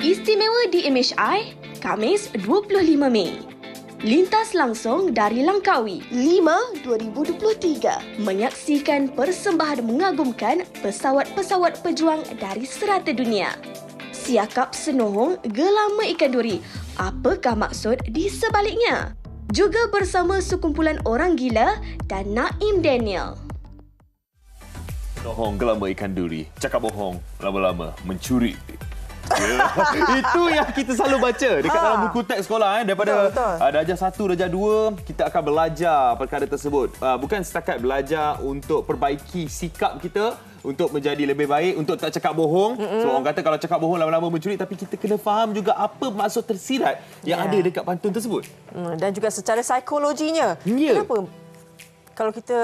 Istimewa di MHI, Khamis 25 Mei. Lintas langsung dari Langkawi 5/2023. menyaksikan persembahan mengagumkan pesawat-pesawat pejuang dari serata dunia. Siakap senohong gelama ikan duri. Apakah maksud di sebaliknya? Juga bersama sekumpulan orang gila dan Naim Daniel. Bohong gelama ikan duri. Cakap bohong lama-lama mencuri. Yeah. Itu yang kita selalu baca dekat dalam buku teks sekolah. Daripada darjah 1, darjah 2, kita akan belajar perkara tersebut. Bukan setakat belajar untuk perbaiki sikap kita, untuk menjadi lebih baik, untuk tak cakap bohong. So orang kata kalau cakap bohong lama-lama mencuri, tapi kita kena faham juga apa maksud tersirat yang ada dekat pantun tersebut. Dan juga secara psikologinya. Kenapa kalau kita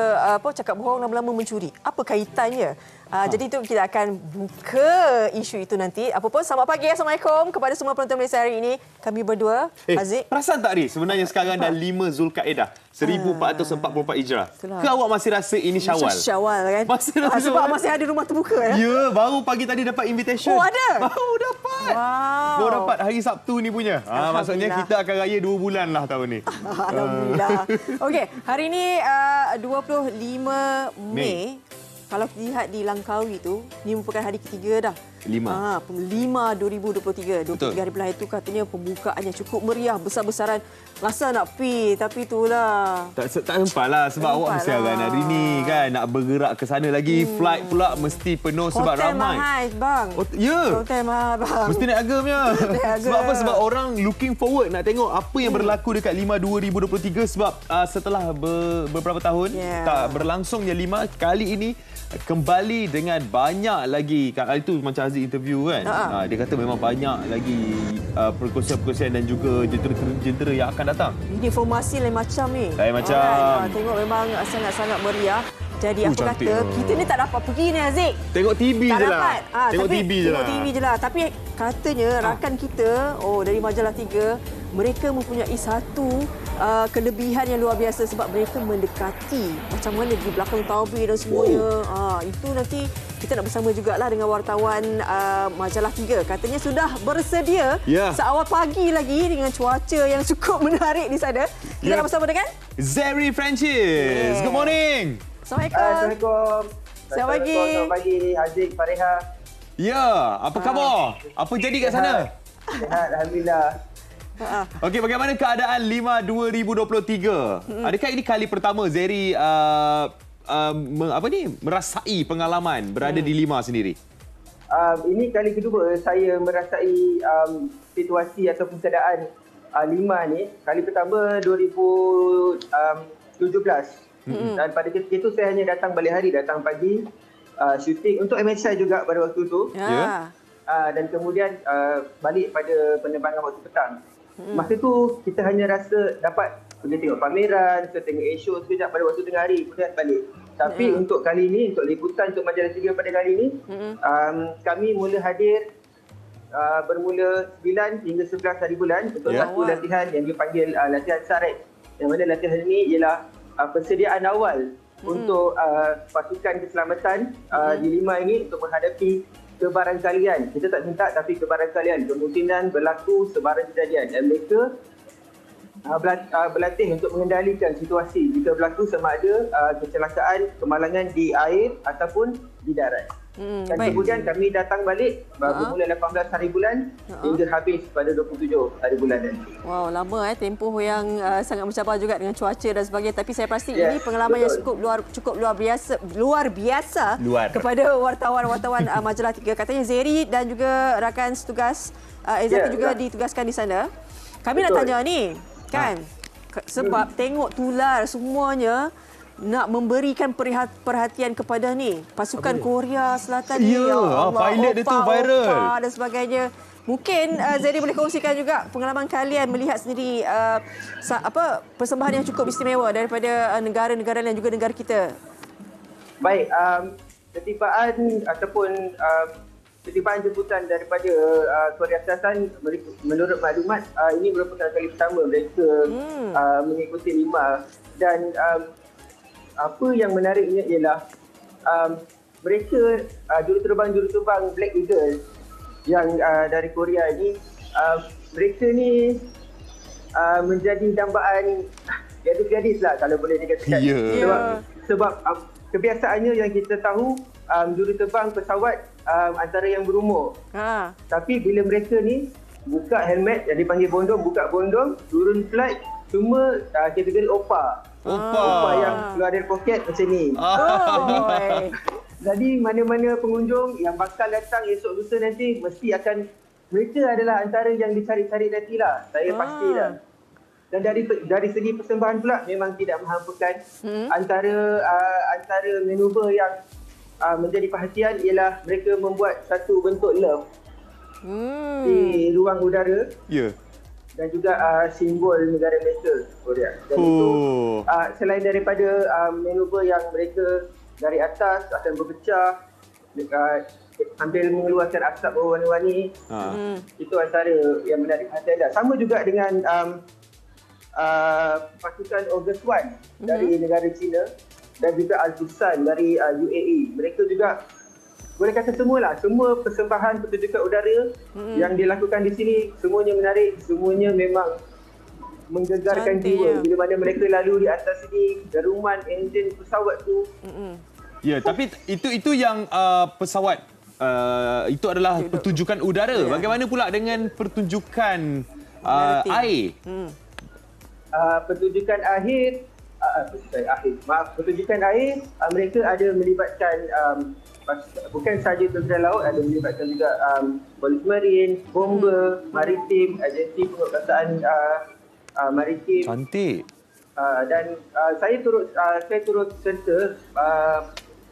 cakap bohong lama-lama mencuri? Apa kaitannya? Jadi itu kita akan buka isu itu nanti. Apa pun, selamat pagi, Assalamualaikum kepada semua penonton Malaysia hari ini. Kami berdua, Haziq. Perasan tak, Ri? Sebenarnya sekarang dah 5 Zulkaedah 1444 Hijrah. Ke awak masih rasa ini Syawal? Syawal kan? Masih rasa sebab masih ada rumah terbuka ya? Ya, baru pagi tadi dapat invitation. Oh, ada? Baru dapat. Wow. Baru dapat hari Sabtu ni punya. Maksudnya kita akan raya 2 bulan lah tahun ni. Alhamdulillah. Okey, hari ini 25 Mei. Kalau lihat di Langkawi tu, ini merupakan hari ketiga dah. 5 2023. 23 hari belahir itu katanya pembukaannya cukup meriah, besar-besaran. Rasa nak pi, tapi itulah. Tak sempat lah sebab awak mesti akan hari ni kan. Nak bergerak ke sana lagi. Flight pula mesti penuh sebab Hotel ramai. Hotel mahal, bang. Ya. Hotel mahal, bang. Mesti naik harga punya. Sebab apa? Sebab orang looking forward nak tengok apa yang berlaku dekat 5 2023. Sebab setelah beberapa tahun tak berlangsungnya 5, kali ini kembali dengan banyak lagi. Kali itu macam Aziz interview kan. Dia kata memang banyak lagi perkongsian-perkongsian dan juga jentera yang akan datang. Ini formasi lain macam ni. Lain macam. Tengok memang sangat-sangat meriah. Jadi aku cantik kata, kita ni tak dapat pergi ni, Haziq. Tengok TV tak je lah. dapat. Tengok TV je lah. Tengok TV je lah. Tapi katanya rakan kita, dari Majalah 3, mereka mempunyai satu kelebihan yang luar biasa sebab mereka mendekati macam mana di belakang tabir dan semuanya. Itu nanti kita nak bersama jugalah dengan wartawan Majalah 3. Katanya sudah bersedia seawal pagi lagi dengan cuaca yang cukup menarik di sana. Kita nak bersama dengan Zeri Francis. Good morning. Assalamualaikum. Selamat pagi. Selamat pagi, Haziq, Fareha. Ya, apa khabar? Apa jadi kat sana? Sihat, Alhamdulillah. Okey, bagaimana keadaan 5 2023? Adakah ini kali pertama Zeri merasai pengalaman berada di 5 sendiri? Ini kali kedua saya merasai situasi ataupun keadaan 5 ni. Kali pertama 2017. Dan pada ketika itu saya hanya datang balik hari, datang pagi, syuting untuk MSI juga pada waktu itu. Dan kemudian balik pada penerbangan waktu petang. Masa tu kita hanya rasa dapat pergi tengok pameran, tengok show sekejap pada waktu tengah hari, kemudian balik. Tapi untuk kali ini, untuk liputan untuk Majalah 3 pada kali ini, kami mula hadir bermula 9 hingga 11 hari bulan untuk satu latihan yang dipanggil latihan saret. Yang mana latihan ini ialah persediaan awal untuk pasukan keselamatan di 5 ini untuk menghadapi kebarangkalian. Kita tak minta, tapi kebarangkalian, kemungkinan berlaku sebarang kejadian. Dan mereka berlatih untuk mengendalikan situasi jika berlaku sama ada kecelakaan, kemalangan di air ataupun di darat. Dan kemudian kami datang balik bermula 18 hari bulan hingga habis pada 27 hari bulan nanti. Wow, lama tempoh yang sangat mencabar juga dengan cuaca dan sebagainya. Tapi saya pasti ini pengalaman yang cukup luar biasa kepada wartawan-wartawan Majalah 3. Katanya Zeri dan juga rakan setugas Ezati juga ditugaskan di sana. Kami nak tanya ni, kan? Sebab tengok tular semuanya nak memberikan perhatian kepada ni pasukan Korea Selatan ni. Pilot dia tu viral dan sebagainya. Mungkin Zeri boleh kongsikan juga pengalaman kalian melihat sendiri persembahan yang cukup istimewa daripada negara-negara dan juga negara kita. Baik, ketibaan ataupun ketibaan jemputan daripada Korea Selatan, menurut maklumat ini merupakan kali pertama mereka mengikuti 5. Dan apa yang menariknya ialah mereka juruterbang Black Eagle yang dari Korea ni, mereka ni menjadi dambaan gadis-gadis lah kalau boleh dikatakan. Sebab kebiasaannya yang kita tahu juruterbang pesawat antara yang berumur. Tapi bila mereka ni buka helmet yang dipanggil bondong, buka bondong, turun flight, semua kategori opa yang keluar dari poket macam ni. Jadi mana-mana pengunjung yang bakal datang esok lusa nanti mesti akan, mereka adalah antara yang dicari-cari nantilah. Saya pastilah. Dan dari segi persembahan pula memang tidak menghampakan. Antara manuver yang menjadi perhatian ialah mereka membuat satu bentuk love di ruang udara. Dan juga simbol negara Malaysia, Korea. Dan itu selain daripada manuver yang mereka dari atas akan berpecah sambil mengeluarkan asap berwarna-warni, itu antara yang menarik perhatian. Sama juga dengan pasukan August 1 dari negara China dan juga Al-Qusan dari UAE. Mereka juga boleh kata semua persembahan pertunjukan udara yang dilakukan di sini semuanya menarik, semuanya memang menggegarkan jiwa. Bila mana mereka lalu di atas sini, deruman enjin pesawat tu. Tapi itu yang pesawat, itu adalah pertunjukan udara. Bagaimana pula dengan pertunjukan air? Pertunjukan air, mereka ada melibatkan bukan sahaja tentera laut, ada melibatkan juga polis marin, bomber, maritim, agensi penguatkuasaan maritim. Cantik. Dan saya turut serta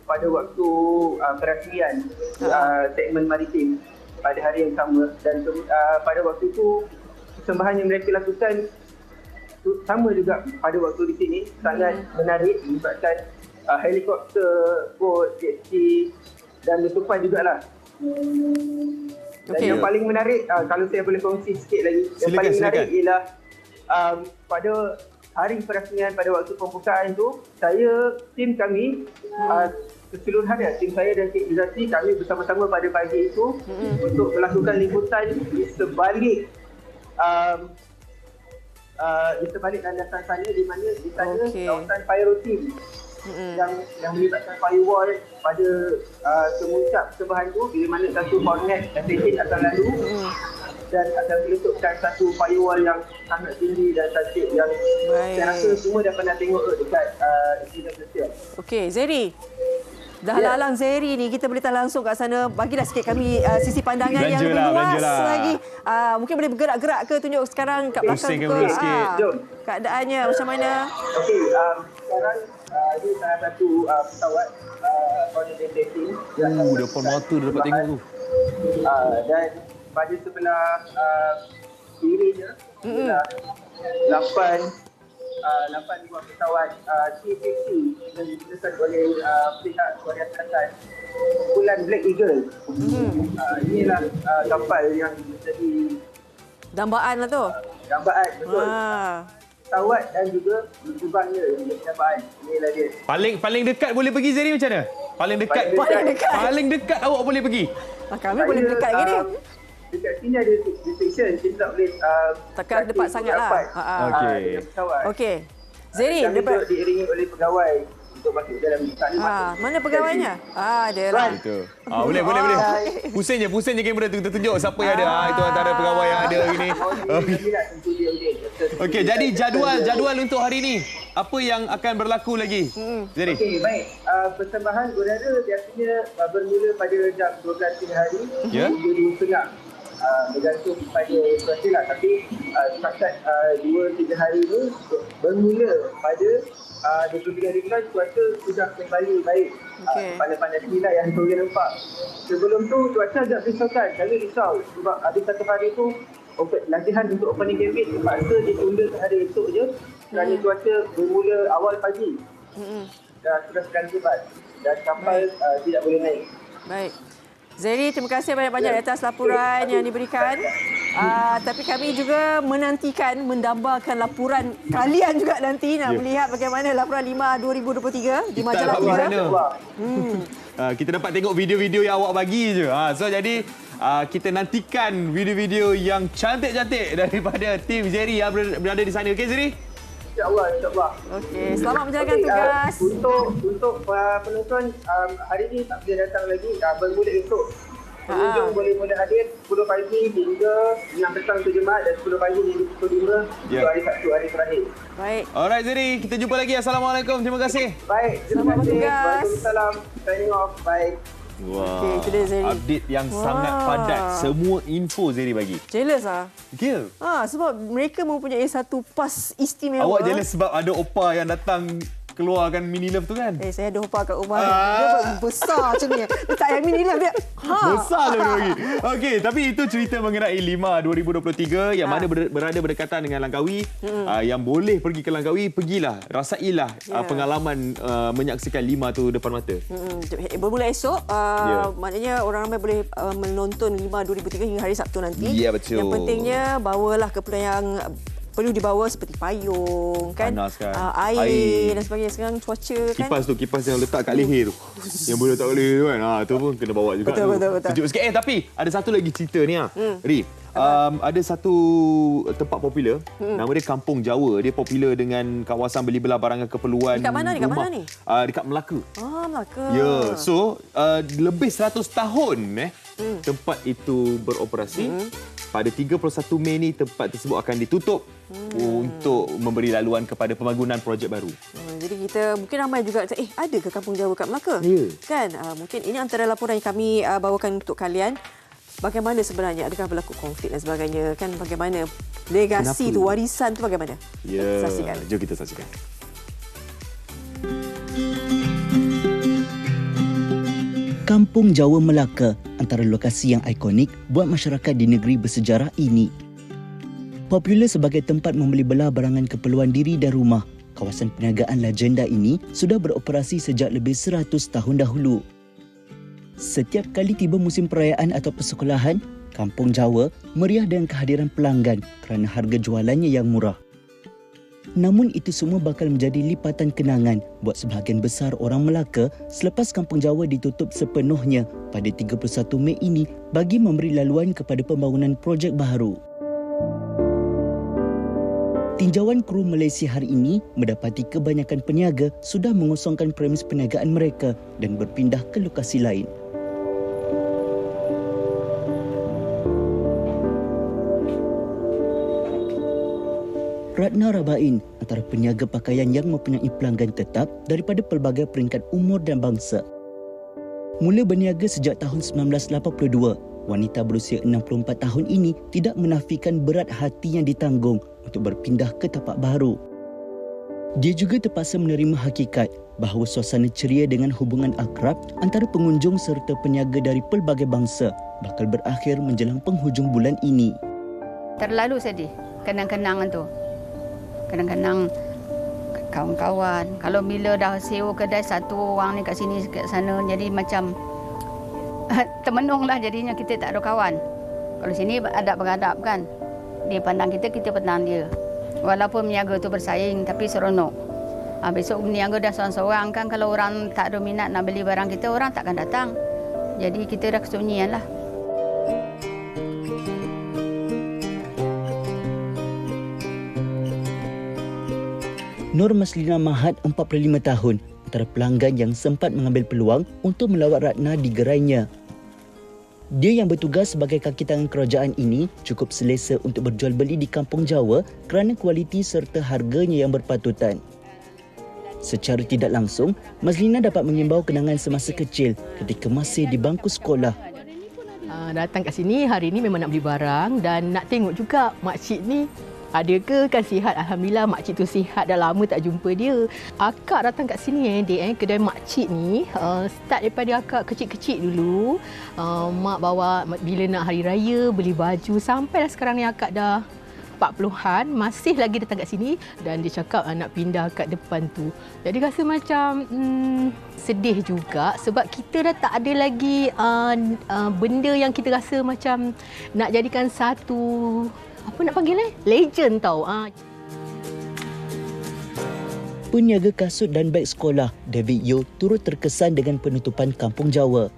pada waktu perasmian segmen maritim pada hari yang sama, dan pada waktu itu persembahan yang mereka lakukan sama juga pada waktu di sini, sangat menarik, melibatkan helikopter, bot, jet ski dan letupan jugalah. Dan yang paling menarik, kalau saya boleh kongsi sikit lagi, yang paling menarik ialah pada hari perasmian, pada waktu pembukaan tu, tim kami keseluruhannya, tim saya dan Cik Izzati, kami bersama-sama pada pagi itu untuk melakukan liputan di sebalik landasan sana, di mana di sana kawasan pyro team yang melibatkan firewall pada kemuncak persembahan tu, bila mana satu hornet FAT akan lalu dan akan meletupkan satu firewall yang sangat tinggi dan cantik yang saya rasa semua dah pernah tengok dekat media sosial. Okey, Zeri. Dah lalang Zeri ni, kita boleh langsung kat sana. Bagilah sikit kami sisi pandangan yang lebih luas lagi. Mungkin boleh bergerak-gerak ke, tunjuk sekarang kat belakang ke. Keadaannya macam mana? Okey, sekarang ini salah satu pesawat Hornet F-18. Depan mata dah dapat tengok tu. Dan pada sebelah kirinya adalah 8 buah pesawat T-50 yang digunakan oleh pihak Korea Selatan, kumpulan Black Eagle. Inilah kapal yang menjadi dambaan lah tu. Dambaan, betul. Pesawat dan juga terbangnya yang menjadi dambaan. Inilah dia. Paling dekat boleh pergi, Zeri, macam mana? Paling dekat awak boleh pergi. Kami boleh dekat lagi ni. Dekat sini ada restriction, kita tak boleh tekan dekat sangatlah. Okey. Zeri, dapat diiringi oleh pegawai untuk masuk dalam sana. Mana pegawainya? Dia lah. Itu. Boleh. Pusing je kamera tu, kita tunjuk siapa yang ada. Itu antara pegawai yang ada hari ni. Okey, jadi jadual untuk hari ni, apa yang akan berlaku lagi? Zeri. Okey, baik. Persembahan udara biasanya bermula pada jam 12 tengah hari hingga 2.30. Bergantung pada cuaca lah, tapi setakat 2-3 hari ni bermula pada 23 hari bulan, cuaca sudah kembali baik. Panas-panas ni lah yang korang nampak. Sebelum tu cuaca agak risaukan, kami risau sebab habis satu hari tu latihan untuk opening gambit terpaksa ditunda ke hari esok je kerana cuaca bermula awal pagi. Sudah sekali lebat dan kapal tidak boleh naik. Baik. Zeri, terima kasih banyak-banyak atas laporan yang diberikan. Tapi kami juga menantikan, mendambakan laporan kalian juga nanti nak melihat bagaimana laporan 5 2023 di majalah 3. Kita dapat tengok video-video yang awak bagi je. So jadi kita nantikan video-video yang cantik-cantik daripada tim Zeri yang berada di sana. Okey Zeri? InsyaAllah. Okey, selamat menjalankan tugas. Untuk penonton hari ini tak boleh datang lagi. Bermula esok. Pengunjung boleh hadir 10 pagi hingga 6 petang untuk Jumaat dan 10 pagi hingga pukul 5 untuk hari Sabtu, hari terakhir. Baik. Alright Zeri, kita jumpa lagi. Assalamualaikum. Terima kasih. Baik, terima kasih. Waalaikumsalam. Signing off. Bye. Wah, Okey, itu dia Zeri. Update yang sangat padat. Semua info Zeri bagi. Jealous ah. Gil. Sebab mereka mempunyai satu pas istimewa. Awak jealous sebab ada opa yang datang keluarkan Mini Love tu kan? Saya ada opa kat rumah. Dia besar macam ni. Dia tak yang Mini Love dia. Besar lebih lagi. Okey, tapi itu cerita mengenai Lima 2023 yang mana berada berdekatan dengan Langkawi. Yang boleh pergi ke Langkawi, pergilah. Rasailah pengalaman menyaksikan Lima tu depan mata. Bermula esok, maknanya orang ramai boleh menonton Lima 2023 hingga hari Sabtu nanti. Ya, betul. Yang pentingnya bawalah keperluan yang perlu dibawa seperti payung, kan? Panas kan? Air dan sebagainya. Sekarang cuaca kan? Kipas yang letak kat leher tu. Yang boleh letak kat leher tu kan. Tu pun kena bawa juga. Betul. Sejuk sikit. Tapi ada satu lagi cerita ni. Ri, ada satu tempat popular. Nama dia Kampung Jawa. Dia popular dengan kawasan beli belah barangan keperluan Dekat mana ni? rumah. Kat mana ni? Dekat Melaka. Melaka. Ya, so lebih 100 tahun tempat itu beroperasi. Pada 31 Mei ni tempat tersebut akan ditutup untuk memberi laluan kepada pembangunan projek baru. Jadi kita mungkin ramai juga ada ke Kampung Jawa kat Melaka? Ya. Kan? Mungkin ini antara laporan yang kami bawakan untuk kalian. Bagaimana sebenarnya? Adakah berlaku konflik dan sebagainya? Kan bagaimana legasi tu, warisan tu bagaimana? Ya, saksikan. jom kita saksikan. Kampung Jawa Melaka antara lokasi yang ikonik buat masyarakat di negeri bersejarah ini. Popular sebagai tempat membeli belah barangan keperluan diri dan rumah, kawasan perniagaan legenda ini sudah beroperasi sejak lebih 100 tahun dahulu. Setiap kali tiba musim perayaan atau persekolahan, Kampung Jawa meriah dengan kehadiran pelanggan kerana harga jualannya yang murah. Namun itu semua bakal menjadi lipatan kenangan buat sebahagian besar orang Melaka selepas Kampung Jawa ditutup sepenuhnya pada 31 Mei ini bagi memberi laluan kepada pembangunan projek baru. Tinjauan kru Malaysia hari ini mendapati kebanyakan peniaga sudah mengosongkan premis perniagaan mereka dan berpindah ke lokasi lain. Ratna Rabain antara peniaga pakaian yang mempunyai pelanggan tetap daripada pelbagai peringkat umur dan bangsa. Mula berniaga sejak tahun 1982, wanita berusia 64 tahun ini tidak menafikan berat hati yang ditanggung untuk berpindah ke tapak baru. Dia juga terpaksa menerima hakikat bahawa suasana ceria dengan hubungan akrab antara pengunjung serta peniaga dari pelbagai bangsa bakal berakhir menjelang penghujung bulan ini. Terlalu sedih kenang-kenangan tu. Kadang-kadang kawan-kawan, kalau bila dah sewa kedai satu orang ni kat sini kat sana, jadi macam termenunglah jadinya kita tak ada kawan. Kalau sini adab-beradab kan. Dia pandang kita, kita pandang dia. Walaupun meniaga tu bersaing tapi seronok. Besok meniaga dah seorang-seorang kan, kalau orang tak ada minat nak beli barang kita, orang takkan datang. Jadi kita dah kesunyian lah. Nur Maslina Mahat, 45 tahun, antara pelanggan yang sempat mengambil peluang untuk melawat Ratna di gerainya. Dia yang bertugas sebagai kaki tangan kerajaan ini cukup selesa untuk berjual beli di Kampung Jawa kerana kualiti serta harganya yang berpatutan. Secara tidak langsung, Maslina dapat mengimbau kenangan semasa kecil ketika masih di bangku sekolah. Datang kat sini hari ini memang nak beli barang dan nak tengok juga makcik ni ada ke kan sihat. Alhamdulillah makcik tu sihat, dah lama tak jumpa dia. Akak datang kat sini kedai makcik ni start daripada akak kecil-kecil dulu. Mak bawa bila nak hari raya beli baju sampailah sekarang ni akak dah 40-an masih lagi datang kat sini dan dia cakap nak pindah kat depan tu. Jadi rasa macam sedih juga sebab kita dah tak ada lagi benda yang kita rasa macam nak jadikan satu legend tau. Peniaga kasut dan beg sekolah David Yo turut terkesan dengan penutupan Kampung Jawa.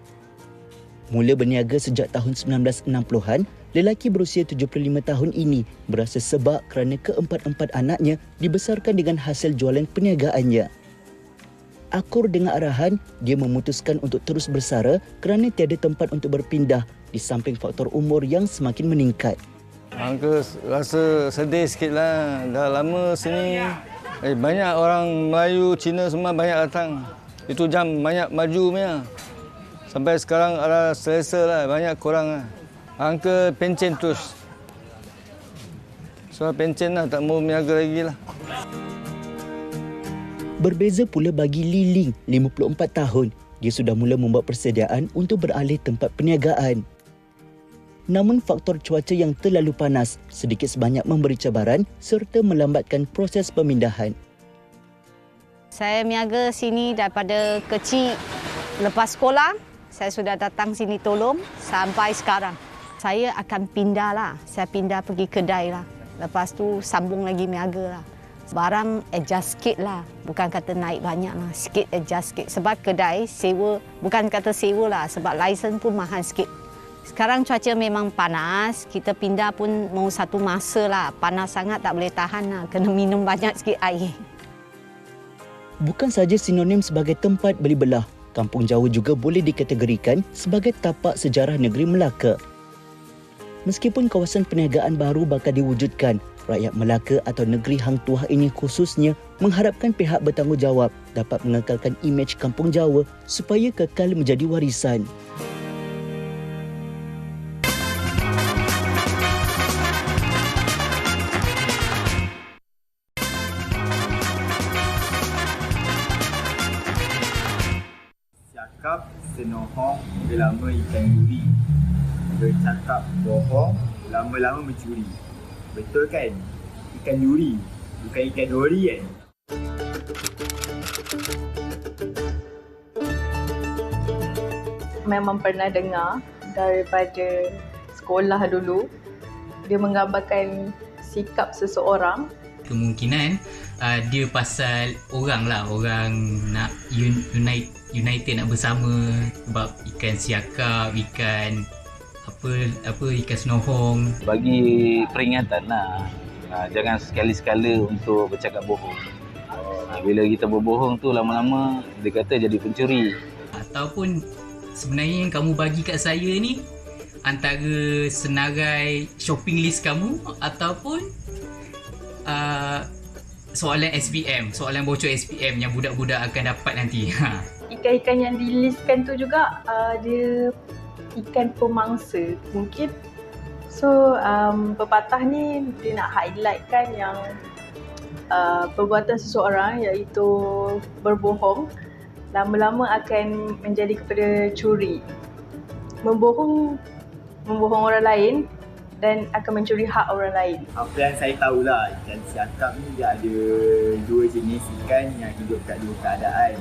Mula berniaga sejak tahun 1960-an, lelaki berusia 75 tahun ini berasa sebab kerana keempat-empat anaknya dibesarkan dengan hasil jualan perniagaannya. Akur dengan arahan, dia memutuskan untuk terus bersara kerana tiada tempat untuk berpindah di samping faktor umur yang semakin meningkat. Angka rasa sedih sikitlah. Dah lama sini banyak orang Melayu, Cina semua banyak datang. Itu jam banyak maju punya. Sampai sekarang ada selesa lah, banyak kurang lah. Angka pencen terus. Soal pencen lah, tak mau berniaga lagi lah. Berbeza pula bagi Liling, 54 tahun. Dia sudah mula membuat persediaan untuk beralih tempat perniagaan. Namun faktor cuaca yang terlalu panas sedikit sebanyak memberi cabaran serta melambatkan proses pemindahan. Saya berniaga sini daripada kecil. Lepas sekolah, saya sudah datang sini tolong sampai sekarang. Saya akan pindah lah. Saya pindah pergi kedai lah. Lepas tu sambung lagi berniaga lah. Barang adjust sikit lah. Bukan kata naik banyak lah. Sikit adjust sikit. Sebab kedai sewa, bukan kata sewa lah. Sebab lisen pun mahal sikit. Sekarang cuaca memang panas. Kita pindah pun mau satu masa lah. Panas sangat tak boleh tahan lah. Kena minum banyak sikit air. Bukan saja sinonim sebagai tempat beli belah, Kampung Jawa juga boleh dikategorikan sebagai tapak sejarah negeri Melaka. Meskipun kawasan perniagaan baru bakal diwujudkan, rakyat Melaka atau negeri Hang Tuah ini khususnya mengharapkan pihak bertanggungjawab dapat mengekalkan imej Kampung Jawa supaya kekal menjadi warisan. Cakap senohong lama ikan duri. Bercakap bohong lama-lama mencuri. Betul kan? Ikan duri, bukan ikan dori kan? Memang pernah dengar daripada sekolah dulu. Dia menggambarkan sikap seseorang. Kemungkinan dia pasal orang lah, orang nak united nak bersama sebab ikan siakap, ikan ikan senohong. Bagi peringatan lah, jangan sekali-sekala untuk bercakap bohong. Bila kita berbohong tu lama-lama dia kata jadi pencuri. Ataupun sebenarnya yang kamu bagi kat saya ni antara senarai shopping list kamu ataupun soalan SPM, soalan bocor SPM yang budak-budak akan dapat nanti. Ikan-ikan yang dilistkan tu juga dia ikan pemangsa mungkin. So pepatah ni dia nak highlightkan yang perbuatan seseorang iaitu berbohong lama-lama akan menjadi kepada curi. Membohong orang lain dan akan mencuri hak orang lain. Apa yang saya tahulah, ikan siakap ni dia ada dua jenis ikan yang hidup kat dua keadaan.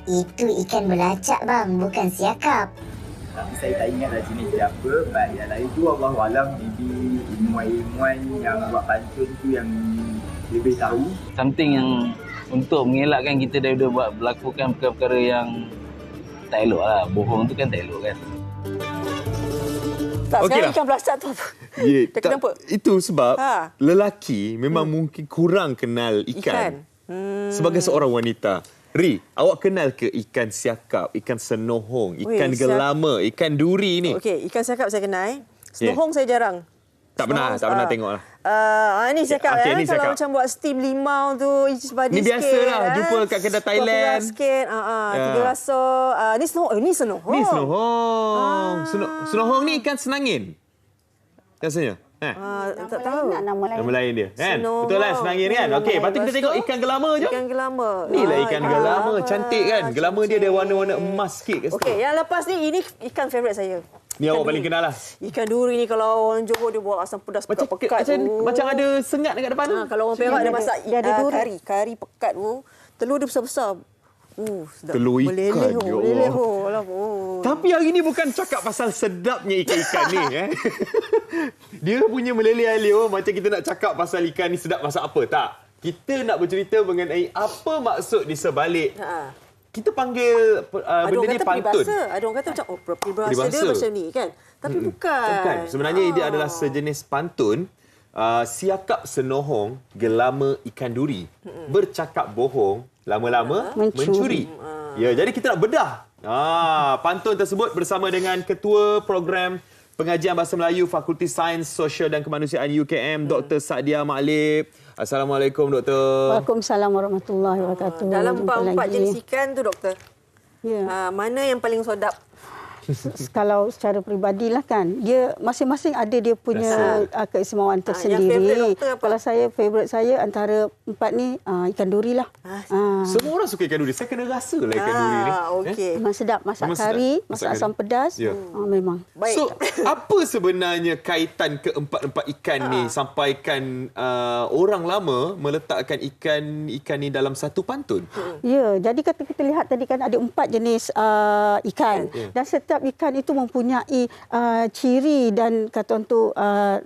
Itu ikan belacak bang, bukan siakap. Tapi saya tak ingat dah jenis dia apa. But yang lain tu Allahualam, maybe ilmuwan-ilmuwan yang buat pantun tu yang lebih tahu. Something yang untuk mengelakkan kita daripada buat melakukan perkara-perkara yang tak elok lah. Bohong tu kan tak elok kan. Tak, sekarang ikan belacak tu apa? Kenapa? Itu sebab lelaki memang mungkin kurang kenal ikan. Sebagai seorang wanita. Ri, awak kenal ke ikan siakap, ikan senohong, ikan gelama, ikan duri ni? Okey, ikan siakap saya kenal. Senohong saya jarang. Tak pernah tengok lah. Ni siakap ni kalau siakap. Macam buat steam limau tu, body ni biasa sikit, lah, jumpa kat kedai Thailand. Sikit, tiga rasa. Ni senohong. Ni senohong. Ni senohong. Senohong ni ikan senangin. Rasanya. Tak tahu. Nama lain dia. Kan? Betul lah, senangin kan? Okey, lepas tu kita tengok ikan gelama je. Ikan gelama. Ni lah ikan gelama. Cantik kan? Gelama dia ada warna-warna emas sikit kat situ. Okey, yang lepas ni, ini ikan favourite saya. Ni awak paling kenal lah. Ikan duri ni kalau orang Johor dia buat asam pedas pekat-pekat tu. Macam ada sengat dekat depan tu. Kalau orang Perak dia masak kari pekat tu. Telur dia besar-besar. Telur ikan. Meleleh. Tapi hari ni bukan cakap pasal sedapnya ikan-ikan ni. Dia punya meleleh-leleh macam kita nak cakap pasal ikan ni sedap masak apa. Tak. Kita nak bercerita mengenai apa maksud di sebalik kita panggil benda ni pantun. Ada orang kata macam peribahasa dia macam ni kan. Tapi bukan. Sebenarnya dia adalah sejenis pantun. Siakap senohong gelama ikan duri. Bercakap bohong lama-lama mencuri. Ya, jadi kita nak bedah pantun tersebut bersama dengan Ketua Program Pengajian Bahasa Melayu Fakulti Sains Sosial dan Kemanusiaan UKM, Dr. Saadia Maklib. Assalamualaikum, Doktor. Waalaikumsalam warahmatullahi wabarakatuh. Dalam 4 jenis ikan tu, Doktor, mana yang paling sedap? Kalau secara peribadilah kan, dia masing-masing ada dia punya keistimewaan tersendiri. Kalau saya, favourite saya antara 4 ni ikan duri lah. Semua orang suka ikan duri. Saya kena rasa lah ikan duri ni. Okay. Memang sedap. Masak kari, masak asam pedas. Memang. Baik. So, apa sebenarnya kaitan keempat-empat ikan ni sampaikan orang lama meletakkan ikan ni dalam satu pantun? Ya, jadi kita lihat tadi kan ada 4 jenis ikan. Dan setiap ikan itu mempunyai ciri dan kata untuk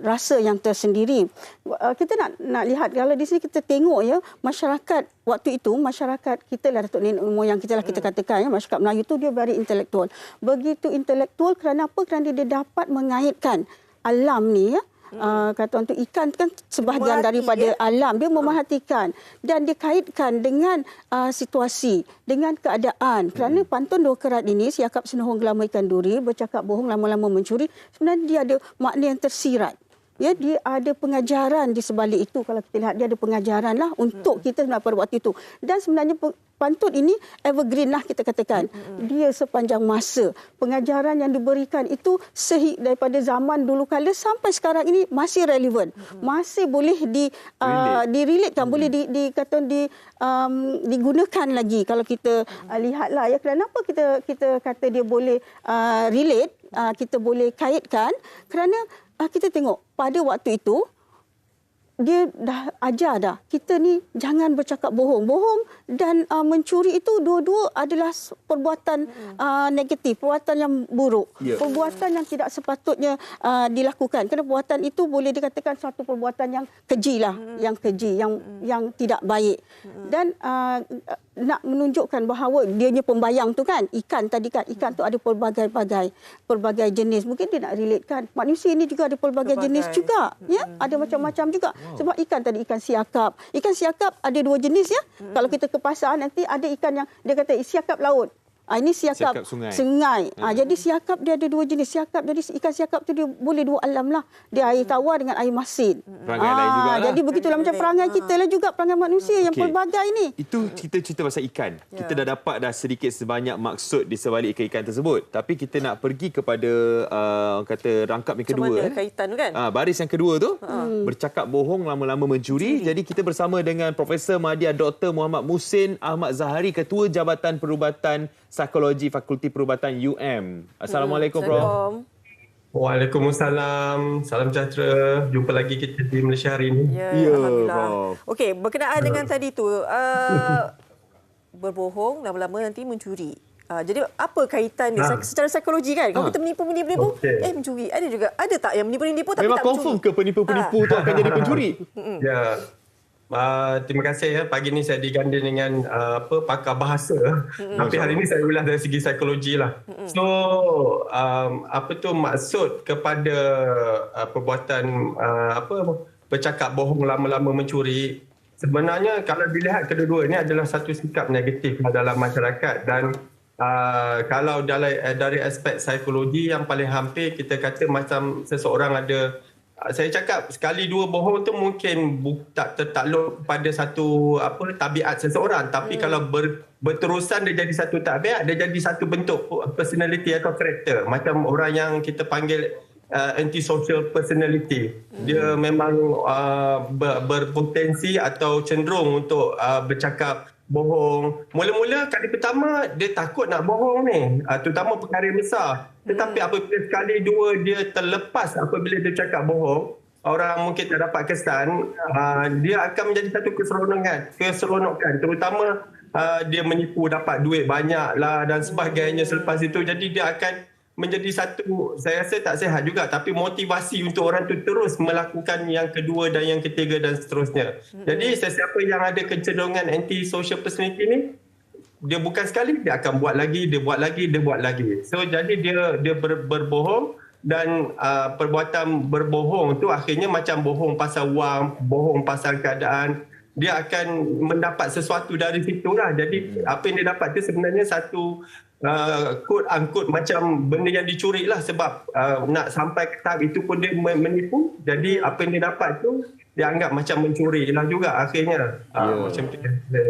rasa yang tersendiri. Kita nak lihat kalau di sini kita tengok ya, masyarakat waktu itu, masyarakat kita lah, Datuk Nenek moyang kita lah kita katakan ya, masyarakat Melayu tu dia very intelektual. Begitu intelektual kerana apa? Kerana dia dapat mengaitkan alam ni ya. Kata untuk ikan kan sebahagian daripada alam, dia memerhatikan dan dikaitkan dengan situasi, dengan keadaan. Kerana pantun 2 kerat ini, siakap senohong gelama ikan duri, bercakap bohong lama-lama mencuri, sebenarnya dia ada makna yang tersirat. Ya, dia ada pengajaran di sebalik itu. Kalau kita lihat, dia ada pengajaran lah untuk kita pada waktu itu. Dan sebenarnya pantun ini evergreen lah kita katakan. Dia sepanjang masa. Pengajaran yang diberikan itu daripada zaman dulu kala sampai sekarang ini masih relevan. Masih boleh direlatekan, boleh digunakan lagi. Kalau kita lihatlah ya, kenapa kita kata dia boleh relate, kita boleh kaitkan kerana kita tengok pada waktu itu dia dah ajar dah kita ni jangan bercakap bohong. Bohong dan mencuri itu dua-dua adalah perbuatan negatif, perbuatan yang buruk, perbuatan yang tidak sepatutnya dilakukan. Kerana perbuatan itu boleh dikatakan suatu perbuatan yang keji lah, yang keji, yang tidak baik. Dan nak menunjukkan bahawa dianya pembayang tu kan, ikan tadi kan, ikan tu ada pelbagai jenis. Mungkin dia nak relatekan manusia ini juga ada pelbagai jenis juga, ya, ada macam-macam juga. Sebab ikan tadi ikan siakap. Ikan siakap ada 2 jenis ya. Kalau kita ke pasar nanti ada ikan yang dia kata siakap laut. Ini siakap sungai. Jadi siakap dia ada 2 jenis. Siakap, jadi ikan siakap tu dia boleh 2 alam lah. Dia air tawar dengan air masin. Perangai lain juga lah. Jadi begitulah macam perangai kita lah juga, perangai manusia yang pelbagai ni. Itu kita cerita pasal ikan. Kita dah dapat sedikit sebanyak maksud di sebalik ikan tersebut. Tapi kita nak pergi kepada kata rangkap yang kedua. Macam mana kaitan tu kan? Baris yang kedua tu. Bercakap bohong lama-lama mencuri. Jadi kita bersama dengan Profesor Madya Dr. Muhammad Muhsin Ahmad Zahari, Ketua Jabatan Perubatan Psikologi Fakulti Perubatan UM. Assalamualaikum, Prof. Waalaikumsalam. Salam sejahtera. Jumpa lagi kita di Malaysia hari ini. Ya, Alhamdulillah. Okey, berkenaan dengan tadi tu, berbohong lama-lama nanti mencuri. Jadi apa kaitan dia secara psikologi kan? Kalau kita menipu-menipu, mencuri. Ada tak yang menipu-menipu tapi memang tak mencuri? Memang confirm ke penipu-penipu tu akan jadi pencuri? Ya. Terima kasih ya. Pagi ni saya diganding dengan pakar bahasa. Tapi hari ni saya ulas dari segi psikologi lah. So, apa tu maksud kepada perbuatan bercakap bohong lama-lama mencuri? Sebenarnya kalau dilihat kedua-dua ini adalah satu sikap negatif dalam masyarakat dan kalau dari aspek psikologi yang paling hampir kita kata macam seseorang ada, saya cakap sekali 2 bohong tu mungkin tak tertakluk pada satu tabiat seseorang, tapi kalau berterusan dia jadi satu tabiat, dia jadi satu bentuk personality atau karakter, macam orang yang kita panggil antisocial personality. Dia memang berpotensi atau cenderung untuk bercakap bohong. Mula-mula kali pertama dia takut nak bohong ni, terutama perkara besar. Tetapi apabila sekali 2 dia terlepas apabila dia cakap bohong, orang mungkin tak dapat kesan, dia akan menjadi satu keseronokan. Terutama dia menipu dapat duit banyak lah dan sebagainya selepas itu. Jadi dia akan menjadi satu, saya rasa tak sihat juga, tapi motivasi untuk orang tu terus melakukan yang kedua dan yang ketiga dan seterusnya. Jadi sesiapa yang ada kecenderungan anti-social personality ni, dia bukan sekali, dia akan buat lagi, dia buat lagi. So jadi dia berbohong dan perbuatan berbohong tu akhirnya macam bohong pasal wang, bohong pasal keadaan. Dia akan mendapat sesuatu dari situ lah. Jadi apa yang dia dapat tu sebenarnya satu quote unquote macam benda yang dicuri lah, sebab nak sampai ke tahap itu pun dia menipu. Jadi apa yang dia dapat tu dia anggap macam mencuri lah juga akhirnya. Macam tu.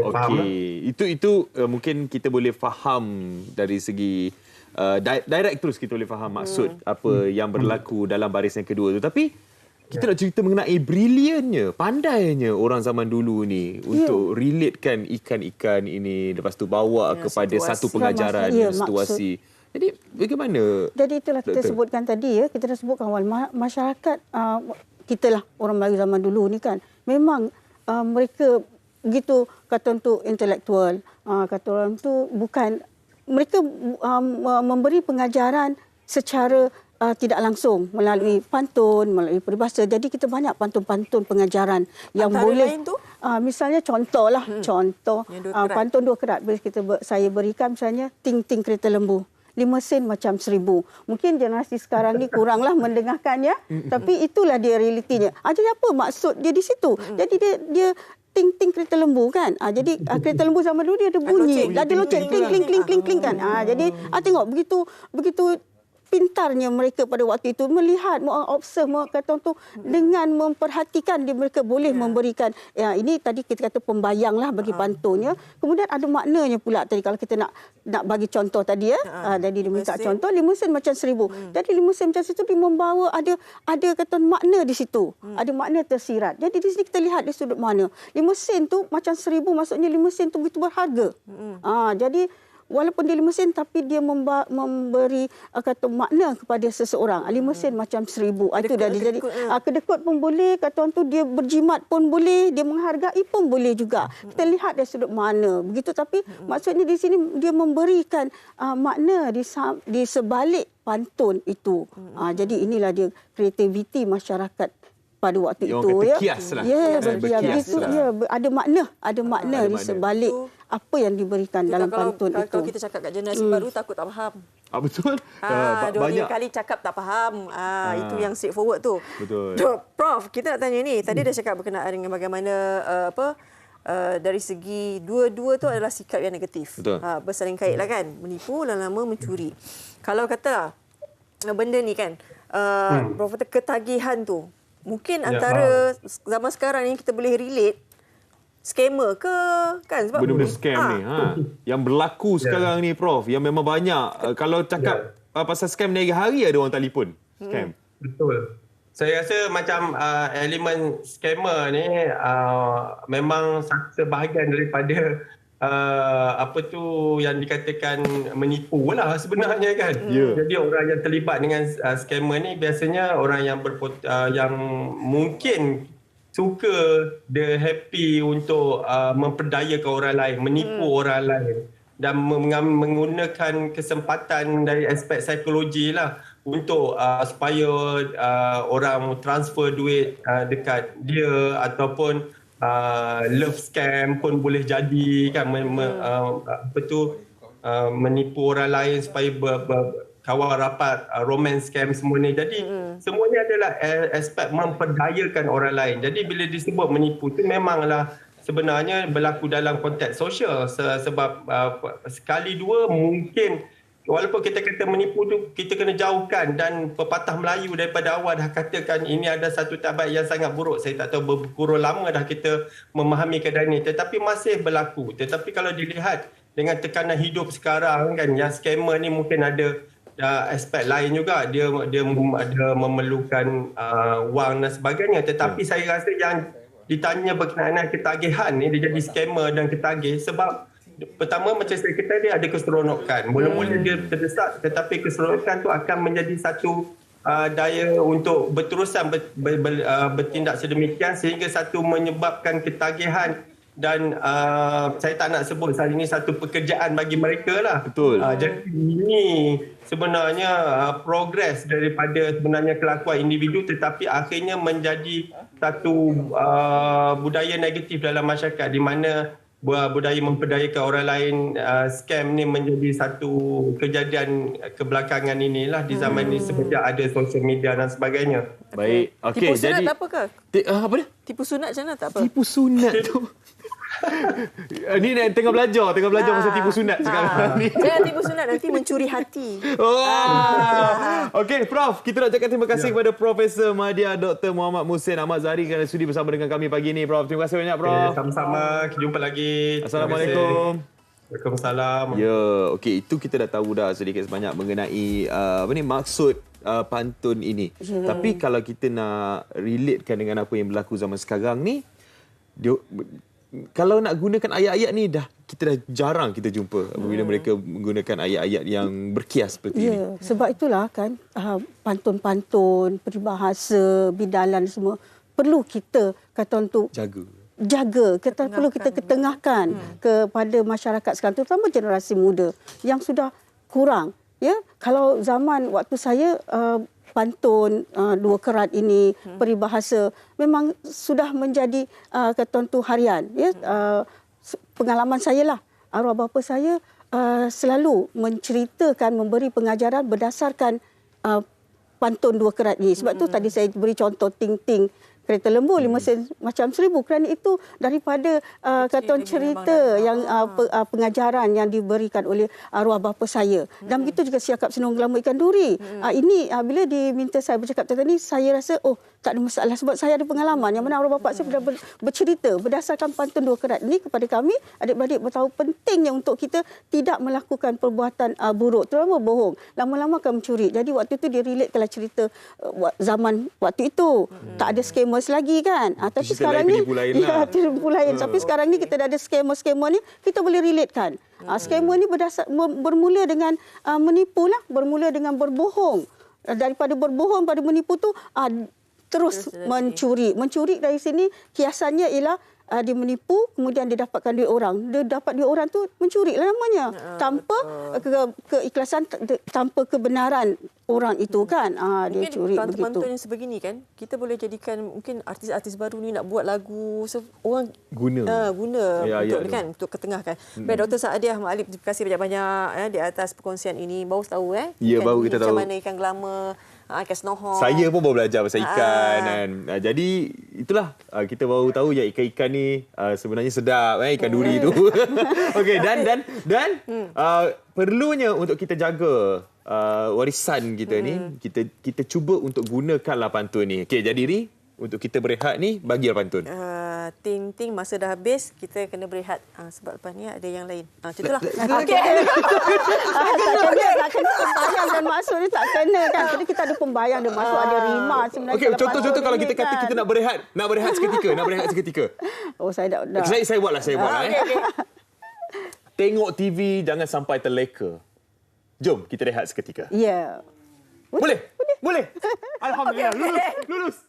Okey. Itu mungkin kita boleh faham dari segi direct terus kita boleh faham maksud apa yang berlaku dalam baris yang kedua tu. Tapi kita nak cerita mengenai brilliantnya, pandainya orang zaman dulu ni untuk relatekan ikan-ikan ini, lepas tu bawa kepada satu pengajaran, situasi. Jadi bagaimana? Jadi itulah kita sebutkan tadi ya, kita dah sebutkan awal masyarakat kita lah orang Melayu zaman dulu ni kan, memang mereka begitu kata untuk intelektual, kata orang tu bukan, mereka memberi pengajaran secara tidak langsung melalui pantun, melalui peribahasa. Jadi kita banyak pantun-pantun pengajaran yang antara boleh lain tu? Misalnya contohlah, contoh pantun 2 kerat saya berikan misalnya ting ting kereta lembu. 5 sen macam 1000. Mungkin generasi sekarang ni kuranglah mendengarkannya, tapi itulah dia realitinya. Jadi apa maksud dia di situ? Jadi dia ting ting kereta lembu kan. Jadi kereta lembu zaman dulu dia ada bunyi, ada loceng kling kling kling kling kling kan. Jadi tengok begitu pintarnya mereka pada waktu itu melihat, mengobserv, kata tu dengan memperhatikan mereka boleh memberikan ini tadi kita kata pembayang lah bagi pantunnya. Kemudian ada maknanya pula tadi kalau kita nak bagi contoh tadi jadi dia minta contoh 5 sen macam 1000. Jadi 5 sen macam situ dia membawa ada kata makna di situ. Ada makna tersirat. Jadi di sini kita lihat dari sudut mana. 5 sen tu macam 1000 maksudnya 5 sen tu begitu berharga. Jadi walaupun dia 5 sen tapi dia memberi kata makna kepada seseorang. 5 sen macam 1000. Itu dah jadi kedekut pun boleh, kata orang tu dia berjimat pun boleh, dia menghargai pun boleh juga. Kita lihat dari sudut mana. Begitu tapi maksudnya di sini dia memberikan makna di sebalik pantun itu. Jadi inilah dia kreativiti masyarakat pada waktu itu berkias lah. Berkias. Ada makna di sebalik apa yang diberikan dalam pantun itu. Kalau kita cakap kat generasi baru takut tak faham. Betul. Banyak kali cakap tak faham. Itu yang straightforward tu. Betul. Prof, kita nak tanya ni. Tadi dah cakap berkenaan dengan bagaimana dari segi dua-dua tu adalah sikap yang negatif. Bersaling kait lah kan. Menipu, lama-lama mencuri. Kalau kata benda ni kan, Prof kata ketagihan tu. Mungkin antara zaman sekarang ni kita boleh relate scammer ke kan, sebab benda-benda scam ni yang berlaku sekarang ni Prof, yang memang banyak. Kalau cakap pasal scam ni hari ada orang telefon scam. Betul. Saya rasa macam elemen scammer ni memang satu bahagian daripada apa tu yang dikatakan menipu lah sebenarnya kan. Jadi orang yang terlibat dengan scammer ni biasanya orang yang yang mungkin suka, dia happy untuk memperdayakan orang lain, menipu orang lain dan menggunakan kesempatan dari aspek psikologi lah untuk supaya orang transfer duit dekat dia, ataupun love scam pun boleh jadi kan, menipu orang lain supaya kawan rapat, romance scam semua ni. Jadi semuanya adalah aspek memperdayakan orang lain. Jadi bila disebut menipu tu memanglah sebenarnya berlaku dalam konteks sosial, sebab sekali dua mungkin walaupun kita kata menipu tu kita kena jauhkan, dan pepatah Melayu daripada awal dah katakan ini ada satu tabiat yang sangat buruk. Saya tak tahu berkurang lama dah kita memahami keadaan ini, tetapi masih berlaku. Tetapi kalau dilihat dengan tekanan hidup sekarang kan, yang scammer ni mungkin ada aspek lain juga, dia ada memerlukan wang dan sebagainya. Tetapi saya rasa yang ditanya berkenaan ketagihan ni, dia jadi scammer dan ketagih sebab pertama macam saya kata dia ada keseronokan. Mula-mula dia terdesak, tetapi keseronokan tu akan menjadi satu daya untuk berterusan bertindak sedemikian sehingga satu menyebabkan ketagihan. Dan saya tak nak sebut saat ini satu pekerjaan bagi mereka lah. Betul. Jadi ini sebenarnya progres daripada sebenarnya kelakuan individu, tetapi akhirnya menjadi satu budaya negatif dalam masyarakat di mana budaya memperdayakan orang lain, scam ni menjadi satu kejadian kebelakangan inilah di zaman ini semenjak ada social media dan sebagainya. Baik. Okey, Tipu sunat jadi tak apa ke? apa dia? Tipu sunat macam mana tak apa? Tipu sunat tu. Ni tengah belajar pasal tipu sunat sekarang ni. Jangan tipu sunat, nanti mencuri hati. Okey, Prof, kita nak ucapkan terima kasih kepada Profesor Madya Dr. Muhammad Muhsin Ahmad Zahri kerana sudi bersama dengan kami pagi ni, Prof. Terima kasih banyak, Prof. Sama-sama. Jumpa lagi. Assalamualaikum. Waalaikumsalam. Ya, okey, itu kita dah tahu dah sedikit sebanyak mengenai maksud pantun ini. Tapi kalau kita nak relatekan dengan apa yang berlaku zaman sekarang ni, kalau nak gunakan ayat-ayat ni kita dah jarang kita jumpa apabila mereka menggunakan ayat-ayat yang berkias seperti ini. Sebab itulah kan pantun-pantun, peribahasa, bidalan semua perlu kita untuk jaga, perlu kita ketengahkan kepada masyarakat sekarang, terutama generasi muda yang sudah kurang. Ya, kalau zaman waktu saya pantun, dua kerat ini, peribahasa memang sudah menjadi harian. Ya, pengalaman saya lah, arwah bapa saya selalu menceritakan, memberi pengajaran berdasarkan pantun dua kerat ini. Sebab tu tadi saya beri contoh ting-ting kereta lembu 5 sen macam 1000, kerana itu daripada cerita yang pengajaran yang diberikan oleh arwah bapa saya. Dan begitu juga siakap senung gelama ikan duri. Ini bila diminta saya bercakap tentang ini, saya rasa tak ada masalah sebab saya ada pengalaman yang mana arwah bapa saya sudah bercerita berdasarkan pantun dua kerat ini kepada kami adik-beradik bertahu pentingnya untuk kita tidak melakukan perbuatan buruk, terutama bohong. Lama-lama akan mencuri. Jadi waktu itu dia relate kalau cerita zaman waktu itu. Tak ada scammers lagi kan. Tapi sekarang ni tipu lain. Tapi sekarang ni kita dah ada scammer ni, kita boleh relatekan. Scammer ni bermula dengan menipu lah, bermula dengan berbohong. Daripada berbohong pada menipu tu terus mencuri. Mencuri dari sini kiasannya ialah dia menipu, kemudian dia dapatkan duit orang. Dia dapat duit orang tu mencuri lah namanya. Tanpa keikhlasan, tanpa kebenaran orang itu kan. Dia curi begitu. Mungkin pantun yang sebegini kan, kita boleh jadikan mungkin artis-artis baru ni nak buat lagu, orang guna untuk ketengahkan. Baik, Dr. Saadiah Mak Alif, terima kasih banyak-banyak di atas perkongsian ini. Baru tahu baru kita tahu macam mana ikan gelama, ikan senohong. Saya pun baru belajar pasal ikan kan. Jadi itulah kita baru tahu yang ikan-ikan ni sebenarnya sedap ikan duri tu. Okey, dan perlunya untuk kita jaga warisan kita ni, kita cuba untuk gunakanlah pantun ni. Okey, jadi Ri, untuk kita berehat ni bagilah pantun. Ting-ting masa dah habis, kita kena berehat sebab lepas ni ada yang lain. Contohlah. Okey. Tak kena pembayang dan masuk ni tak kena kan. Jadi kita ada pembayang dan masuk, ada rima sebenarnya. Okey, contoh kalau kita kata kita nak berehat seketika. Saya dah. Saya buatlah. Okay. Tengok TV jangan sampai terleka. Jom kita rehat seketika. Ya. Boleh. Alhamdulillah. Lulus.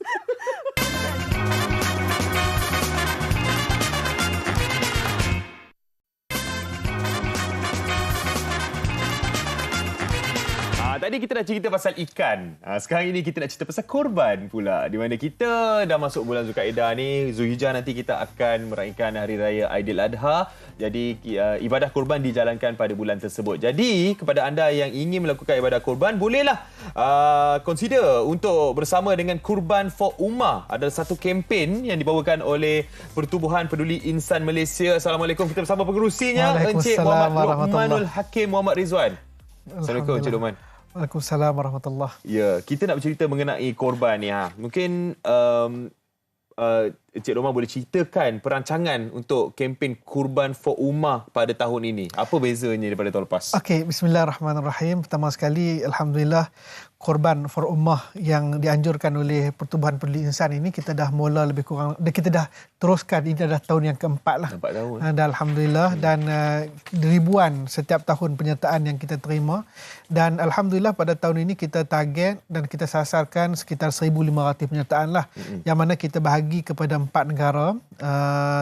Tadi kita dah cerita pasal ikan. Sekarang ini kita nak cerita pasal korban pula. Di mana kita dah masuk bulan Zulkaidah ni. Zulhijjah nanti kita akan meraihkan Hari Raya Aidiladha. Jadi ibadah korban dijalankan pada bulan tersebut. Jadi kepada anda yang ingin melakukan ibadah korban, bolehlah consider untuk bersama dengan Kurban for Ummah. Ada satu kempen yang dibawakan oleh Pertubuhan Peduli Insan Malaysia. Assalamualaikum, kita bersama pengerusinya Encik Muhammad Luqmanul Hakim Muhammad Rizwan. Assalamualaikum Encik Luqman. Waalaikumsalam warahmatullahi. Ya, kita nak bercerita mengenai korban ni. Mungkin Encik Roma boleh ceritakan perancangan untuk kempen Kurban for Ummah pada tahun ini. Apa bezanya daripada tahun lepas? Okey, bismillahirrahmanirrahim. Pertama sekali, alhamdulillah, Kurban for Ummah yang dianjurkan oleh Pertubuhan Peduli Insan ini kita dah mula lebih kurang, kita dah teruskan, ini dah tahun yang keempat lah. 4 tahun. Dan alhamdulillah, dan ribuan setiap tahun penyertaan yang kita terima. Dan alhamdulillah pada tahun ini kita target dan kita sasarkan sekitar 1,500 penyertaan lah. Yang mana kita bahagi kepada 4 negara,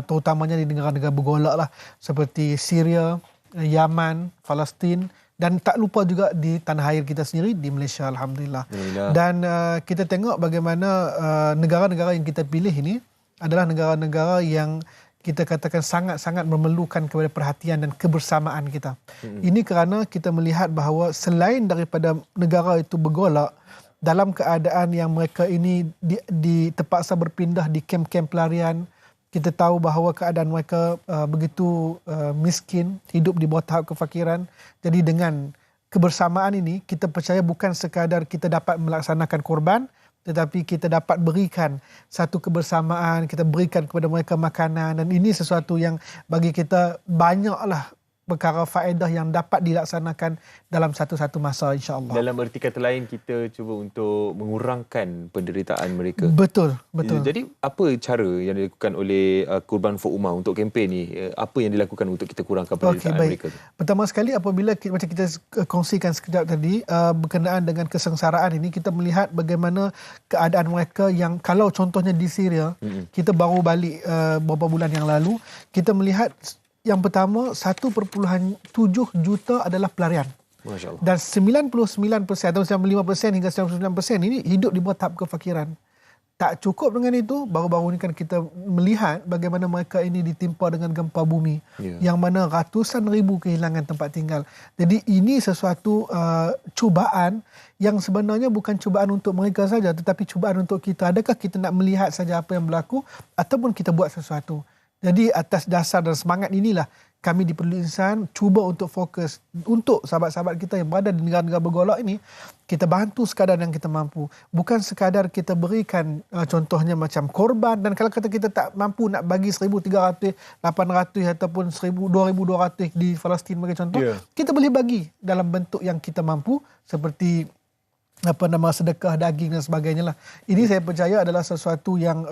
terutamanya di negara-negara bergolak lah, seperti Syria, Yaman, Palestin, dan tak lupa juga di tanah air kita sendiri, di Malaysia, alhamdulillah. Dan kita tengok bagaimana negara-negara yang kita pilih ini adalah negara-negara yang kita katakan sangat-sangat memerlukan kepada perhatian dan kebersamaan kita. Ini kerana kita melihat bahawa selain daripada negara itu bergolak, dalam keadaan yang mereka ini terpaksa berpindah di kem-kem pelarian, kita tahu bahawa keadaan mereka begitu miskin, hidup di bawah tahap kefakiran. Jadi dengan kebersamaan ini, kita percaya bukan sekadar kita dapat melaksanakan korban, tetapi kita dapat berikan satu kebersamaan, kita berikan kepada mereka makanan, dan ini sesuatu yang bagi kita banyaklah perkara faedah yang dapat dilaksanakan dalam satu-satu masa, insya-Allah. Dalam erti kata lain, kita cuba untuk mengurangkan penderitaan mereka. Betul. Jadi apa cara yang dilakukan oleh Kurban for Ummah untuk kempen ni? Apa yang dilakukan untuk kita kurangkan penderitaan mereka? Pertama sekali, apabila macam kita kongsikan sekejap tadi, berkenaan dengan kesengsaraan ini, kita melihat bagaimana keadaan mereka yang, kalau contohnya di Syria, kita baru balik beberapa bulan yang lalu, kita melihat yang pertama, 1.7 juta adalah pelarian. Masya Allah. Dan 99% atau 95% hingga 99% ini hidup di bawah tahap kefakiran. Tak cukup dengan itu, baru-baru ini kan kita melihat bagaimana mereka ini ditimpa dengan gempa bumi, yang mana ratusan ribu kehilangan tempat tinggal. Jadi ini sesuatu cubaan yang sebenarnya bukan cubaan untuk mereka saja, tetapi cubaan untuk kita. Adakah kita nak melihat saja apa yang berlaku ataupun kita buat sesuatu? Jadi atas dasar dan semangat inilah kami di Peduli Insan cuba untuk fokus untuk sahabat-sahabat kita yang berada di negara-negara bergolak ini, kita bantu sekadar yang kita mampu. Bukan sekadar kita berikan contohnya macam korban, dan kalau kata kita tak mampu nak bagi 1,300, 800 ataupun 2,200 di Palestin sebagai contoh, kita boleh bagi dalam bentuk yang kita mampu, seperti sedekah daging dan sebagainya lah. Ini saya percaya adalah sesuatu yang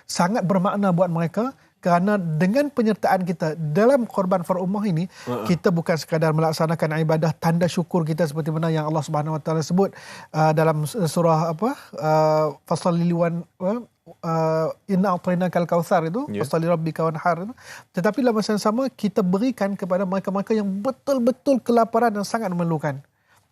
sangat bermakna buat mereka. Kerana dengan penyertaan kita dalam Korban for Ummah ini, kita bukan sekadar melaksanakan ibadah tanda syukur kita seperti mana yang Allah Subhanahu Wa Taala sebut dalam surah Fasali liwan inna a'tainakal kautsar itu, fasali rabbika wanhar itu. Tetapi dalam masa yang sama kita berikan kepada mereka-mereka yang betul-betul kelaparan dan sangat memerlukan.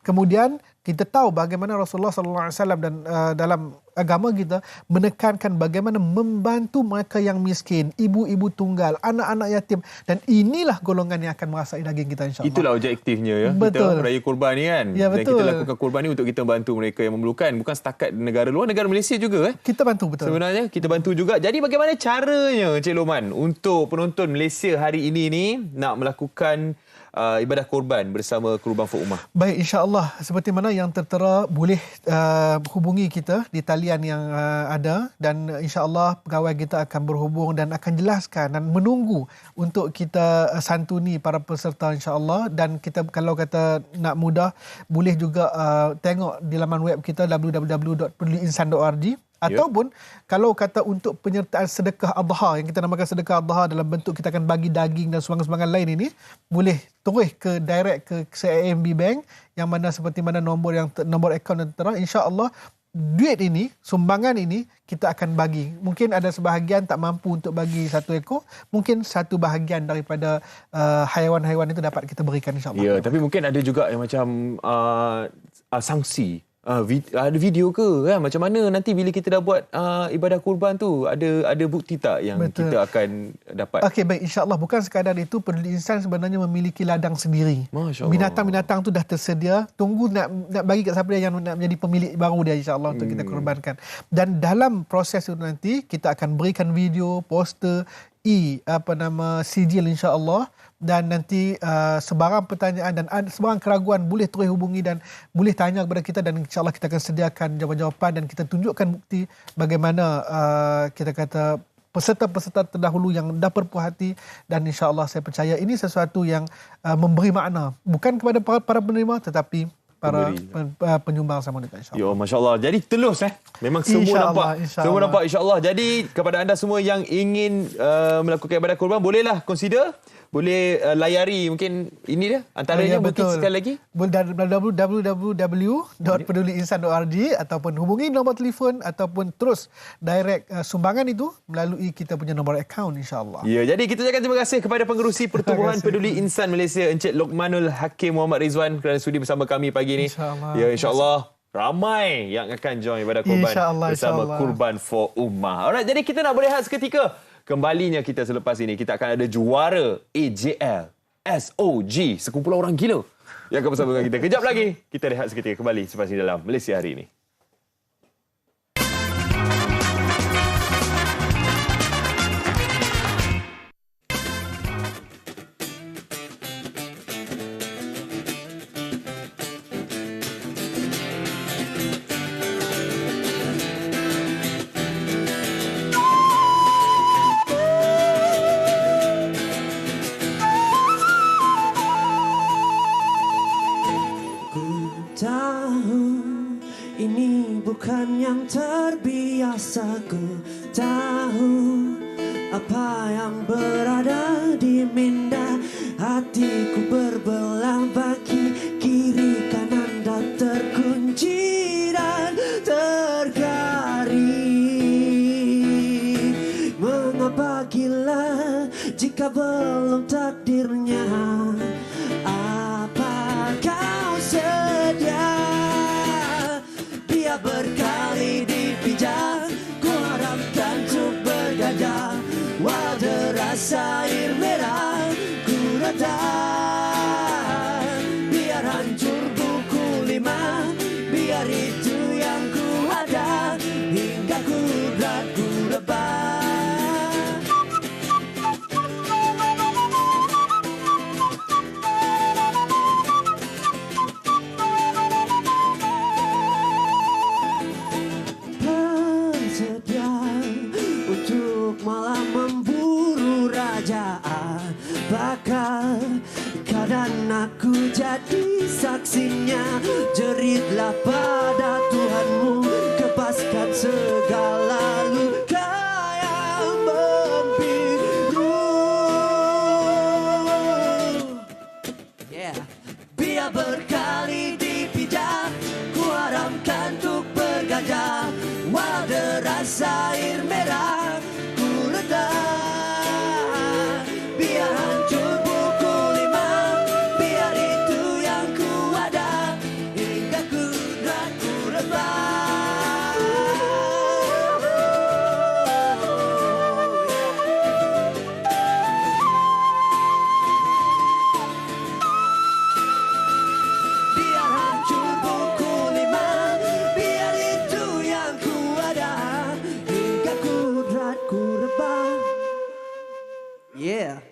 Kemudian kita tahu bagaimana Rasulullah sallallahu alaihi wasallam dan dalam agama kita menekankan bagaimana membantu mereka yang miskin, ibu-ibu tunggal, anak-anak yatim, dan inilah golongan yang akan merasai daging kita, insya-Allah. Itulah objektifnya ya. Betul. Kita raya kurban ni kan. Ya, dan betul. kita lakukan kurban ni untuk kita bantu mereka yang memerlukan, bukan setakat negara luar, negara Malaysia juga Kita bantu, betul. Sebenarnya kita bantu juga. Jadi bagaimana caranya Encik Loman untuk penonton Malaysia hari ini ni nak melakukan ibadah korban bersama Kurban for Ummah? Baik, insya-Allah seperti mana yang tertera, boleh hubungi kita di talian yang ada, dan insya-Allah pegawai kita akan berhubung dan akan jelaskan dan menunggu untuk kita santuni para peserta, insya-Allah. Dan kita kalau kata nak mudah, boleh juga tengok di laman web kita www.peduliinsan.org. Ataupun kalau kata untuk penyertaan sedekah adha, yang kita namakan sedekah adha dalam bentuk kita akan bagi daging dan sumbangan-sumbangan lain ini, boleh terus ke direct ke CIMB Bank, yang mana seperti mana nombor akaun yang tertera. InsyaAllah duit ini, sumbangan ini kita akan bagi. Mungkin ada sebahagian tak mampu untuk bagi satu ekor, mungkin satu bahagian daripada haiwan-haiwan itu dapat kita berikan, insyaAllah. Ya, tapi mungkin ada juga yang macam sanksi. Ada video ke kan? Macam mana nanti bila kita dah buat ibadah kurban tu, ada bukti tak yang kita akan dapat? Okey, baik, insya-Allah. Bukan sekadar itu, Peduli Insan sebenarnya memiliki ladang sendiri. Binatang-binatang tu dah tersedia, tunggu nak bagi kat siapa yang nak menjadi pemilik baru dia, insya-Allah, untuk kita korbankan. Dan dalam proses itu nanti kita akan berikan video, poster, sijil, insya-Allah. Dan nanti sebarang pertanyaan dan sebarang keraguan boleh terus hubungi dan boleh tanya kepada kita, dan insya-Allah kita akan sediakan jawapan-jawapan dan kita tunjukkan bukti bagaimana kita kata peserta-peserta terdahulu yang dah berpuas hati, dan insya-Allah saya percaya ini sesuatu yang memberi makna bukan kepada para penerima tetapi para penyumbang sama kita, insya-Allah. Ya, masya-Allah. Jadi telus Memang semua nampak. Semua nampak, insya-Allah. Jadi kepada anda semua yang ingin melakukan ibadah kurban, bolehlah consider. Boleh layari mungkin ini dia antaranya, mungkin sekali lagi www.peduliinsan.org, ataupun hubungi nombor telefon ataupun terus direct sumbangan itu melalui kita punya nombor akaun, insya-Allah. Ya, jadi kita ucapkan terima kasih kepada pengerusi Pertubuhan Peduli Insan Malaysia, Encik Lokmanul Hakim Muhammad Rizwan, kerana sudi bersama kami pagi ini. Ya, insya-Allah ramai yang akan join ibadah kurban bersama Kurban for Ummah. Alright, jadi kita nak berehat seketika. kembalinya kita selepas ini, kita akan ada juara AJL SOG, sekumpulan orang gila yang akan bersama dengan kita. Kejap lagi, kita rehat seketika, kembali selepas ini dalam Malaysia Hari Ini. Bukan yang terbiasa, ku tahu apa yang berada di minda. Hatiku berbelah bagi kiri kanan dan terkunci dan tergaring. Mengapa gila jika belum takdirnya? Apa kau sedia? Berkali dipijak, ku harapkan untuk bergajah. Walau derasa air merah, ku redam. Biar hancur buku 5, biar itu yang ku ada, hingga kudratku rebah. Malah memburu raja, apakah kau dan aku jadi saksinya? Jeritlah pada Tuhanmu, kepaskan segala luka yang membiru. Biar berkali dipijak, ku haramkan untuk bergajah. Walau derasa air merah, biar hancur buku 5, biar itu yang ku ada, hingga kudratku rebah. Biar hancur buku 5, biar itu yang ku ada, hingga kudratku rebah. Yeah.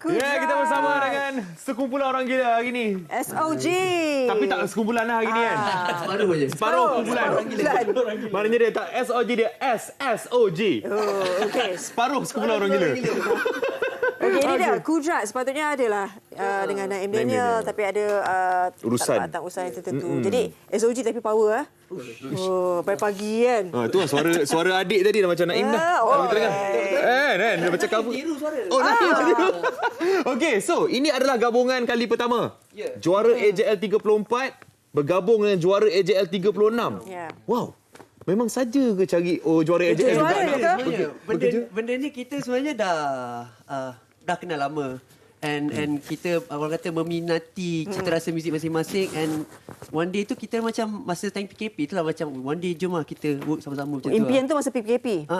Ya, kita bersama dengan sekumpulan orang gila hari ni. SOG. Tapi tak sekumpulan lah hari ni kan. Separuh je. Separuh kumpulan. Maknanya dia tak SOG, dia SSOG. Oh, okey. Separuh sekumpulan orang gila. Okey, ini dia. Kudrat sepatutnya adalah dengan Naim Daniel, tapi ada urusan yang tertentu. Jadi SOG tapi power. Oh, pagi kan. Tu lah suara adik tadi dah macam Naim dah. Kita dengar. Dah macam cover. Oh, Naim. Okey, so ini adalah gabungan kali pertama. Juara AJL 34 bergabung dengan juara AJL 36. Wow. Memang saja ke cari juara AJL juga? Benda ni kita sebenarnya dah kenal lama. And kita orang kata meminati cita rasa muzik masing-masing, and one day tu kita macam masa time PKP tu lah, macam one day jom lah kita work sama-sama macam impian tu masa PKP.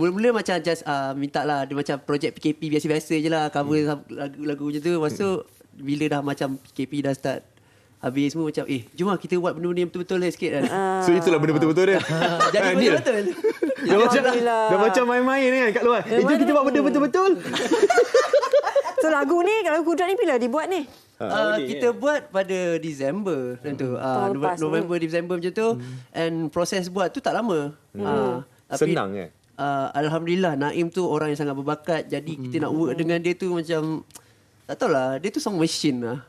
Mula-mula macam just minta lah, dia macam projek PKP biasa-biasa je lah, cover lagu-lagu macam tu. Lepas tu bila dah macam PKP dah start habis semua, macam jom lah kita buat benda-benda yang betul-betul lah sikit kan. So itulah benda betul-betul dia. Jadi betul-betul. Dah macam main-main kan kat luar. Jom kita buat benda betul-betul. So lagu ni, lagu Kudrat ni bila dibuat ni? Kita buat pada Disember macam tu. November, Disember macam tu. And proses buat tu tak lama. Senang kan? Alhamdulillah, Naim tu orang yang sangat berbakat. Jadi kita nak work dengan dia tu macam, tak tahulah, dia tu song machine lah.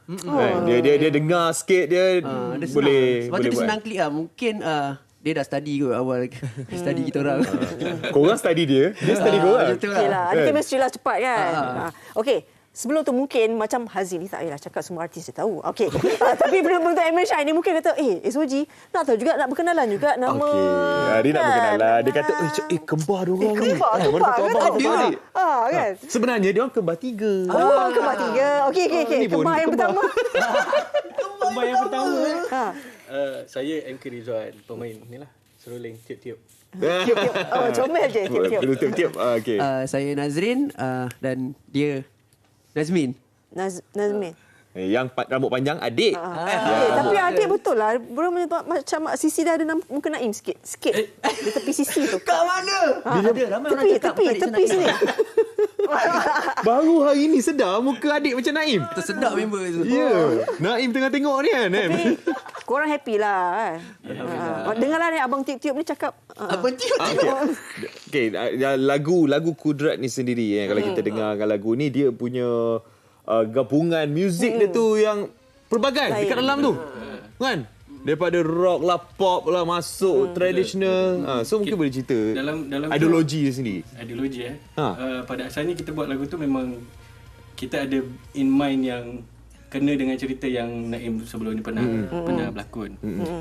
Dia dengar sikit, dia boleh sebab tu dia senang klik lah. Mungkin dia dah study kot awal. Study kita orang. Korang study dia study korang. Okey lah, ada chemistry lah cepat kan. Okey, sebelum tu mungkin macam Hazim ni tak payahlah cakap semua artis dia tahu. Okey. Tapi untuk Emil Shah ni mungkin kata, SOG, nak tahu juga, nak berkenalan juga nama. Okey, dia nak berkenalan. Dia kata, kembar dia orang ni. Kembar kan? Kan? Sebenarnya dia orang kembar 3. Oh, kembar 3. Okey. Kembar yang pertama. Kembar yang pertama. Saya Anchor Rizwan, pemain ni lah. Seruling, tiup-tiup. Tiup-tiup. Oh, comel je tiup-tiup. Tiup-tiup. Okey. Saya Nazrin dan dia Nazmin. Nazmin. Yang rambut panjang adik. Tapi adik betul lah. Belum macam Sisi dah ada muka Naim sikit. Di tepi Sisi tu. Kat mana? Ada ramai orang cakap tepi sini. Baru hari ni sedar muka adik macam Naim. Tersedak member tu. Ya. Naim tengah tengok ni kan. Tapi korang happy lah kan. Dengarlah ni Abang Tiup-Tiup ni cakap. Abang Tiup-Tiup. Okey, lagu Kudrat ni sendiri kalau kita dengarkan lagu ni dia punya gabungan muzik dia tu yang pelbagai dekat dalam tu. Kan? Daripada rock lah, pop lah, masuk traditional. So mungkin boleh cerita dalam ideologi dia sendiri. Ideologi pada asalnya kita buat lagu tu memang kita ada in mind yang kena dengan cerita yang Naim sebelum ni pernah berlakon.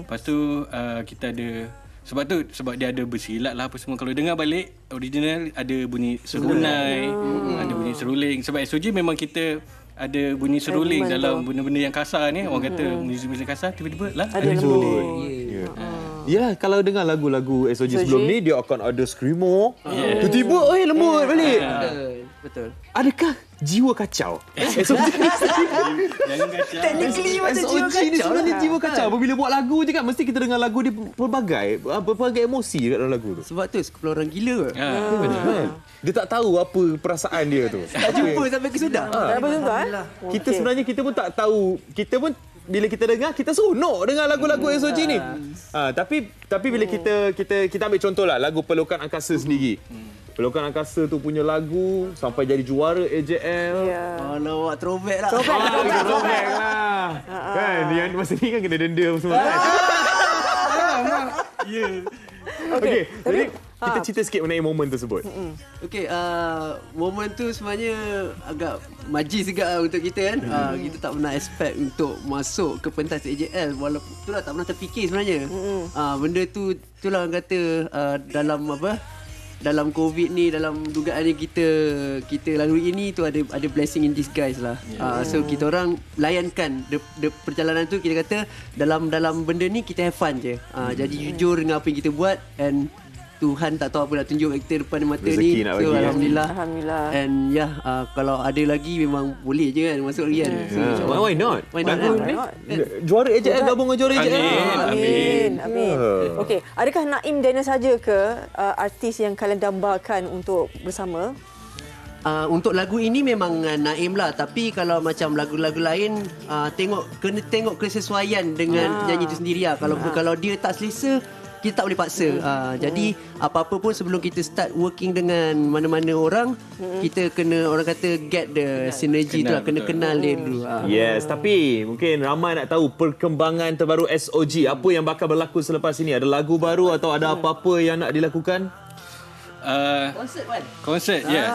Lepas tu kita ada sebab dia ada bersilat lah apa semua. Kalau dengar balik original ada bunyi serunai, ada bunyi seruling. Sebab SOG memang kita ada bunyi seruling dalam benda-benda yang kasar ni. Orang kata muzik-muzik kasar tiba-tiba lah ada seruling. Yalah, kalau dengar lagu-lagu SOG sebelum ni dia akan ada screamo. Tiba-tiba lembut balik. Betul. Adakah jiwa kacau? SOG Jangan kacau. Technically macam jiwa SOG ni kacau sebenarnya lah. jiwa kacau. Bila buat lagu je kan mesti kita dengar lagu dia pelbagai emosi dekat dalam lagu tu. Sebab tu sekumpulan orang gila. Betul. Dia tak tahu apa perasaan dia tu. Tak jumpa sampai kesudah. Kita sebenarnya kita pun tak tahu. Kita pun bila kita dengar kita seronok dengar lagu-lagu SOG ni. Tapi bila kita ambil contohlah lagu Pelukan Angkasa sendiri. Pelukan Angkasa tu punya lagu sampai jadi juara AJL. Alamak, throwback lah. Throwback lah. Kan yang masa ni kan kena denda semua kan. Ya. Okey, jadi kita cerita sikit mengenai momen tersebut. Okey, momen tu sebenarnya agak majlis juga untuk kita kan. Kita tak pernah expect untuk masuk ke pentas AJL walaupun itulah tak pernah terfikir sebenarnya. Benda tu itulah orang kata dalam COVID ni, dalam dugaan yang kita lalui ini tu ada blessing in disguise lah. So kita orang layankan perjalanan tu, kita kata dalam benda ni kita have fun je. Jadi jujur dengan apa yang kita buat, and Tuhan tak tahu apa nak tunjuk kita depan mata rezeki ni. So alhamdulillah. And kalau ada lagi memang boleh je kan masuk lagi kan. Why not? Juara AJL, gabung dengan juara AJL. Amin. Okey, adakah Naim Daniel saja ke artis yang kalian dambakan untuk bersama? Untuk lagu ini memang Naim lah. Tapi kalau macam lagu-lagu lain kena tengok kesesuaian dengan penyanyi itu sendiri lah. Kalau dia tak selesa, kita tak boleh paksa. Jadi apa-apa pun sebelum kita start working dengan mana-mana orang, kita kena orang kata get the synergy tu lah. Kena kenal dia dulu. Yes, tapi mungkin ramai nak tahu perkembangan terbaru SOG. Apa yang bakal berlaku selepas ini? Ada lagu baru atau ada apa-apa yang nak dilakukan? Konsert kan? Konsert, yes.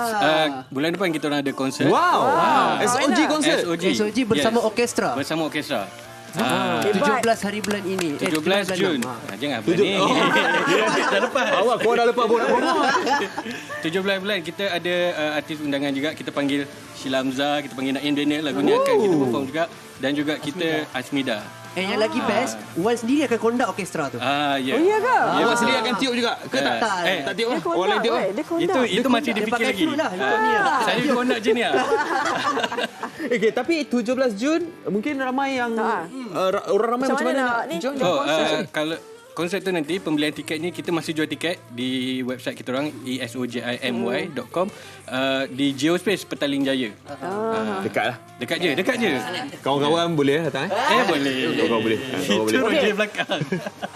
Bulan depan kita orang ada konsert. Wow. SOG konsert. SOG bersama orkestra. Bersama orkestra. 17 hari bulan ini. 17 Jun. Jangan apa ni. Dah lepas. Awak kau dah lepas pun. 17 bulan kita ada artis undangan juga. Kita panggil Sheila Hamzah, kita panggil Naim Daniel. Lagu ni akan kita perform juga. Dan juga kita Asmida. Yang lagi best, Wan sendiri akan conduct orkestra tu. Ya. Oh iya ke? Wan sendiri akan tiup juga ke tak? Tak tiup lah. Orang lain tiup lah. Itu masih dipikir lagi. Saya conduct je ni lah. Okay, tapi 17 Jun mungkin ramai yang orang ramai macam mana nak join konsert? Kalau konsert tu nanti pembelian tiket ni kita masih jual tiket di website kita orang esojimy.com di Geospace Petaling Jaya. Dekat je. Kawan-kawan boleh datang boleh. Kawan-kawan boleh. Itu Roger belakang.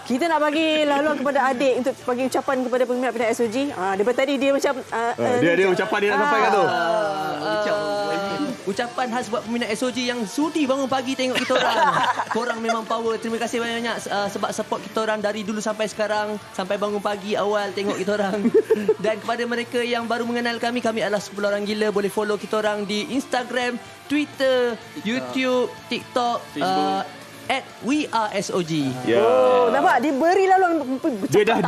Kita nak bagi laluan kepada adik untuk bagi ucapan kepada peminat SOG. Daripada tadi dia macam dia ada ucapan dia nak sampaikan tu. Ucapan khas buat peminat SOG yang sudi bangun pagi tengok kita orang. Korang memang power. Terima kasih banyak-banyak sebab support kita orang dari dulu sampai sekarang, sampai bangun pagi awal tengok kita orang. Dan kepada mereka yang baru mengenal kami adalah 10 orang gila. Boleh follow kita orang di Instagram, Twitter, YouTube, TikTok, @WeAreSOG. Nampak dia beri laluan. Dia dah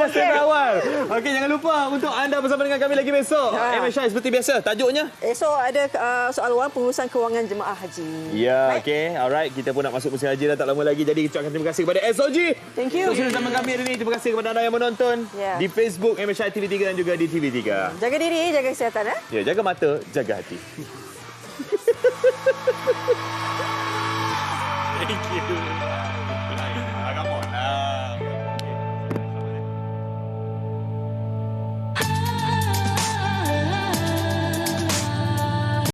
stand awal. Okey, jangan lupa untuk anda bersama dengan kami lagi besok. MSI seperti biasa, tajuknya? Esok ada soal wang pengurusan kewangan jemaah haji. Ya, okey. Alright, kita pun nak masuk musim haji dah tak lama lagi. Jadi ucapkan terima kasih kepada SOG. Thank you. Sudah bersama kami hari ini. Terima kasih kepada anda yang menonton di Facebook MSI TV3 dan juga di TV3. Jaga diri, jaga kesihatan. Ya, jaga mata, jaga hati. Thank you. Agak